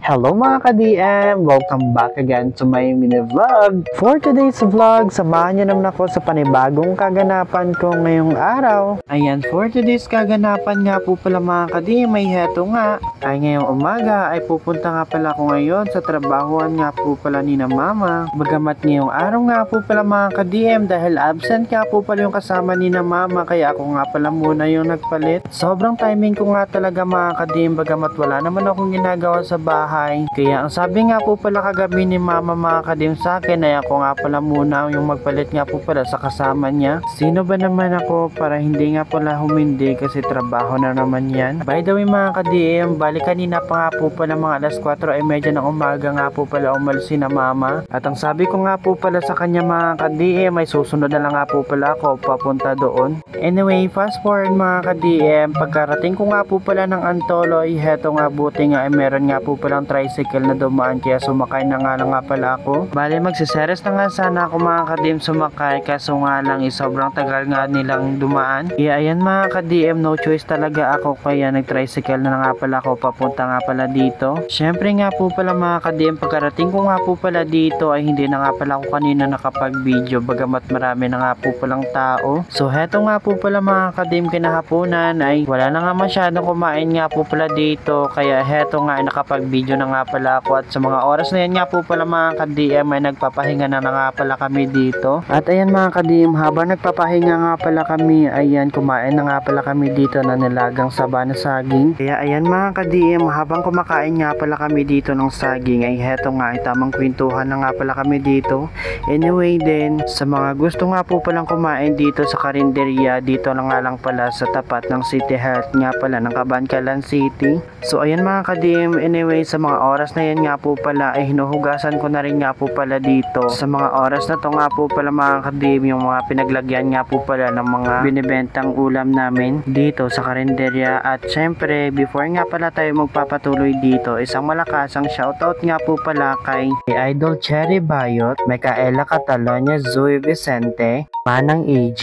Hello mga ka-DM! Welcome back again to my mini vlog. For today's vlog, samahan niyo naman ako sa panibagong kaganapan ko ngayong araw. Ayan, for today's kaganapan nga po pala mga ka-DM ay heto nga. Ay ngayong umaga ay pupunta nga pala ako ngayon sa trabahoan nga po pala ni na mama. Bagamat ngayong araw nga po pala mga ka-DM dahil absent nga po pala yung kasama ni na mama kaya ako nga pala muna yung nagpalit. Sobrang timing ko nga talaga mga ka-DM bagamat wala naman akong ginagawa sa bahay. Kaya ang sabi nga po pala kagabi ni mama mga ka-DM sa akin ay ako nga pala muna yung magpalit nga po pala sa kasama niya. Sino ba naman ako para hindi nga pala humindi kasi trabaho na naman yan. By the way mga ka-DM, bali kanina pa nga po pala mga alas 4:30 ng umaga nga po pala umalis si na mama. At ang sabi ko nga po pala sa kanya mga ka-DM ay susunod na lang nga po pala ako papunta doon. Anyway, fast forward mga ka-DM, pagkarating ko nga po pala ng Antolo ay heto nga buti nga ay meron nga po pala tricycle na dumaan kaya sumakay na nga lang nga pala ako. Bale magsiseres na nga sana ako mga ka-DM sumakay kaso nga lang sobrang tagal nga nilang dumaan. Kaya ayan mga ka-DM, no choice talaga ako kaya nag-tricycle na nga pala ako papunta nga pala dito. Syempre nga po pala mga ka-DM, pagkarating ko nga po pala dito ay hindi na nga pala ako kanina nakapag-video bagamat marami na nga po palang tao. So heto nga po pala mga ka-DM, kinahaponan ay wala na nga masyadong kumain nga po pala dito kaya heto nga ay nakapag-video na nga pala ako at sa mga oras na yan nga po pala mga ka-DM ay nagpapahinga na nga pala kami dito. At ayan mga ka-DM, habang nagpapahinga nga pala kami, ayan kumain na nga pala kami dito na nilagang saba na saging. Kaya ayan mga ka-DM, habang kumakain nga pala kami dito ng saging ay heto nga ay tamang kwentuhan na nga pala kami dito. Anyway din, sa mga gusto nga po palang kumain dito sa karinderya, dito na nga lang pala sa tapat ng City Health nga pala ng Cabancalan City. So ayan mga ka-DM, anyway sa mga oras na yan nga po pala ay hinuhugasan ko na rin nga po pala dito. Sa mga oras na to nga po pala mga ka-DM, yung mga pinaglagyan nga po pala ng mga binibentang ulam namin dito sa karinderya. At syempre before nga pala tayo magpapatuloy dito, isang malakasang shoutout nga po pala kay Idol Cherry Bayot, Micaela Catalonia, Zoe Vicente, Manang AG,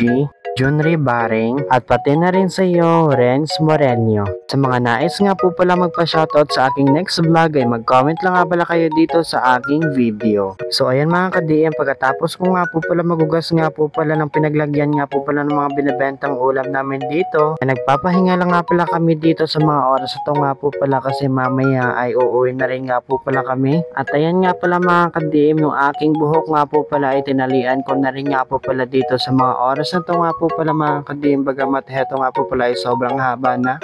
Junri Baring, at pati na rin sa iyo, Renz Moreno. Sa mga nais nga po pala magpa-shoutout sa aking next vlog ay mag-comment lang nga pala kayo dito sa aking video. So ayan mga ka-DM, pagkatapos ko nga po pala magugas nga po pala ng pinaglagyan nga po pala ng mga binibentang ulam namin dito, ay nagpapahinga lang nga pala kami dito sa mga oras ito nga po pala kasi mamaya ay uuwi na rin nga po pala kami. At ayan nga pala mga ka-DM, yung aking buhok nga po pala ay tinalian ko na rin nga po pala dito sa mga oras na ito nga po pala mga ka-DM bagamat heto nga po pala ay sobrang haba na.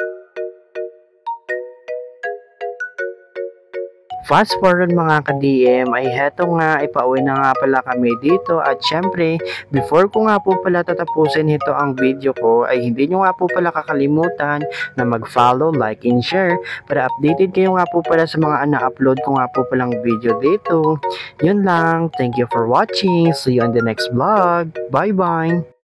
Fast forward mga ka-DM ay heto nga ipauwi na nga pala kami dito at syempre before ko nga po pala tatapusin ito ang video ko ay hindi nyo nga po pala kakalimutan na mag-follow, like, and share para updated kayo nga po pala sa mga na-upload ko nga po palang video dito. Yun lang, thank you for watching, see you on the next vlog, bye bye!